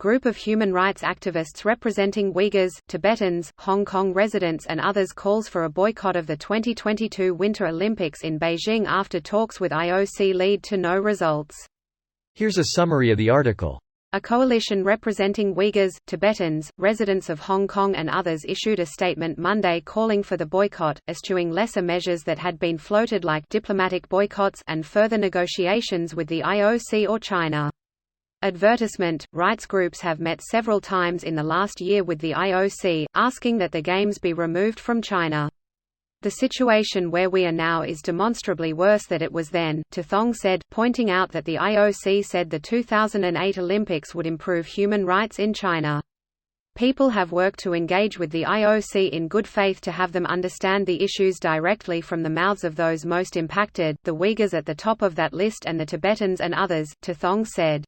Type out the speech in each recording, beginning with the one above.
group of human rights activists representing Uyghurs, Tibetans, Hong Kong residents and others calls for a boycott of the 2022 Winter Olympics in Beijing after talks with IOC lead to no results. Here's a summary of the article. A coalition representing Uyghurs, Tibetans, residents of Hong Kong and others issued a statement Monday calling for the boycott, eschewing lesser measures that had been floated like diplomatic boycotts and further negotiations with the IOC or China. Advertisement: rights groups have met several times in the last year with the IOC, asking that the Games be removed from China. The situation where we are now is demonstrably worse than it was then, Tathong said, pointing out that the IOC said the 2008 Olympics would improve human rights in China. People have worked to engage with the IOC in good faith to have them understand the issues directly from the mouths of those most impacted, the Uyghurs at the top of that list and the Tibetans and others, Tathong said.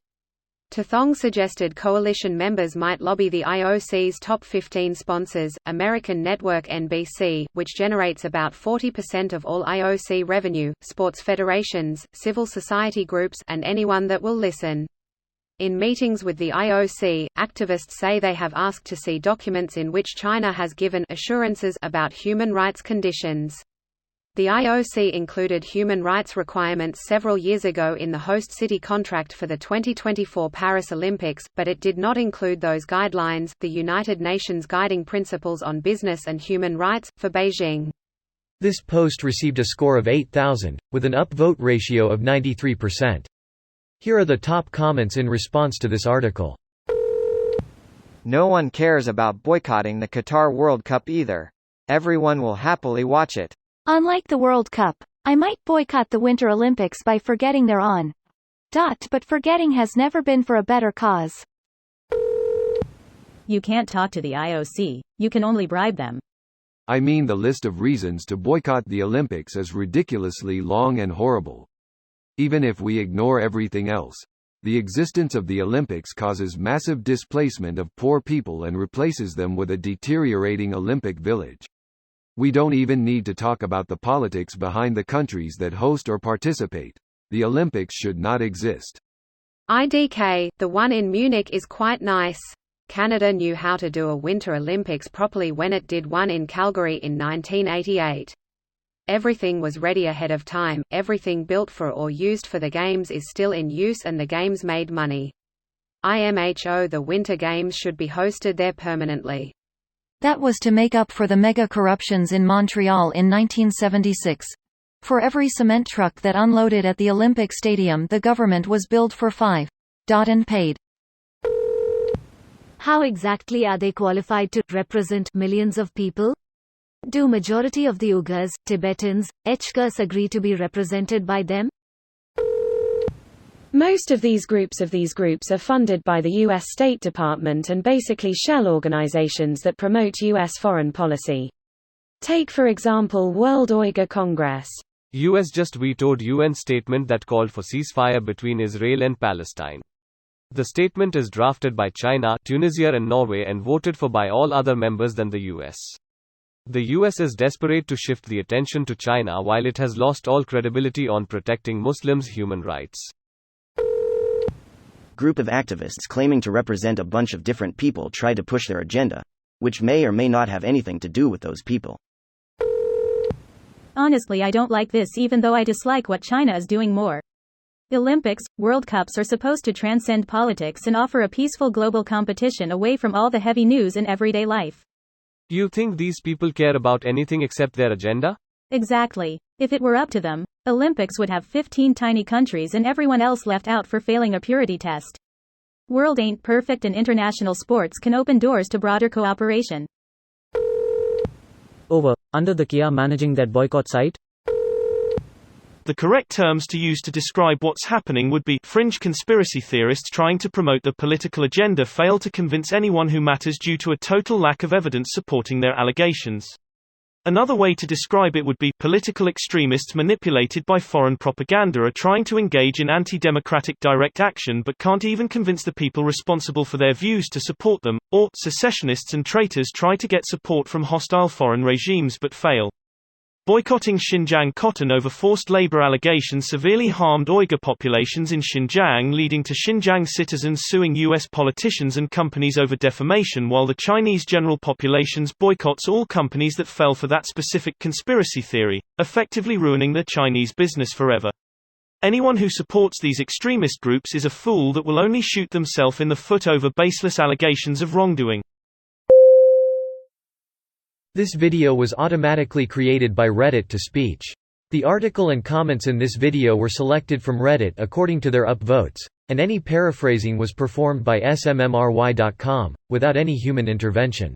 Tathong suggested coalition members might lobby the IOC's top 15 sponsors, American network NBC, which generates about 40% of all IOC revenue, sports federations, civil society groups, and anyone that will listen. In meetings with the IOC, activists say they have asked to see documents in which China has given assurances about human rights conditions. The IOC included human rights requirements several years ago in the host city contract for the 2024 Paris Olympics, but it did not include those guidelines, the United Nations Guiding Principles on Business and Human Rights, for Beijing. This post received a score of 8,000, with an upvote ratio of 93%. Here are the top comments in response to this article. No one cares about boycotting the Qatar World Cup either. Everyone will happily watch it. Unlike the World Cup, I might boycott the Winter Olympics by forgetting they're on. But forgetting has never been for a better cause. You can't talk to the IOC, you can only bribe them. I mean, the list of reasons to boycott the Olympics is ridiculously long and horrible. Even if we ignore everything else, the existence of the Olympics causes massive displacement of poor people and replaces them with a deteriorating Olympic village. We don't even need to talk about the politics behind the countries that host or participate. The Olympics should not exist. IDK, the one in Munich is quite nice. Canada knew how to do a Winter Olympics properly when it did one in Calgary in 1988. Everything was ready ahead of time, everything built for or used for the Games is still in use and the Games made money. IMHO The Winter Games should be hosted there permanently. That was to make up for the mega-corruptions in Montreal in 1976. For every cement truck that unloaded at the Olympic Stadium the government was billed for $5 and paid. How exactly are they qualified to represent millions of people? Do majority of the Uyghurs, Tibetans, Uyghurs agree to be represented by them? Most of these groups are funded by the U.S. State Department and basically shell organizations that promote U.S. foreign policy. Take for example World Uyghur Congress. U.S. just vetoed UN statement that called for ceasefire between Israel and Palestine. The statement is drafted by China, Tunisia and Norway and voted for by all other members than the U.S. The U.S. is desperate to shift the attention to China while it has lost all credibility on protecting Muslims' human rights. Group of activists claiming to represent a bunch of different people try to push their agenda, which may or may not have anything to do with those people. Honestly, I don't like this even though I dislike what China is doing more. Olympics, World Cups are supposed to transcend politics and offer a peaceful global competition away from all the heavy news in everyday life. You think these people care about anything except their agenda? Exactly. If it were up to them, Olympics would have 15 tiny countries and everyone else left out for failing a purity test. World ain't perfect and international sports can open doors to broader cooperation. Over. Under the Kia managing that boycott site? The correct terms to use to describe what's happening would be fringe conspiracy theorists trying to promote the political agenda fail to convince anyone who matters due to a total lack of evidence supporting their allegations. Another way to describe it would be political extremists manipulated by foreign propaganda are trying to engage in anti-democratic direct action but can't even convince the people responsible for their views to support them, or secessionists and traitors try to get support from hostile foreign regimes but fail. Boycotting Xinjiang cotton over forced labor allegations severely harmed Uyghur populations in Xinjiang, leading to Xinjiang citizens suing U.S. politicians and companies over defamation, while the Chinese general populations boycotts all companies that fell for that specific conspiracy theory, effectively ruining the Chinese business forever. Anyone who supports these extremist groups is a fool that will only shoot themselves in the foot over baseless allegations of wrongdoing. This video was automatically created by Reddit to speech. The article and comments in this video were selected from Reddit according to their upvotes, and any paraphrasing was performed by smmry.com, without any human intervention.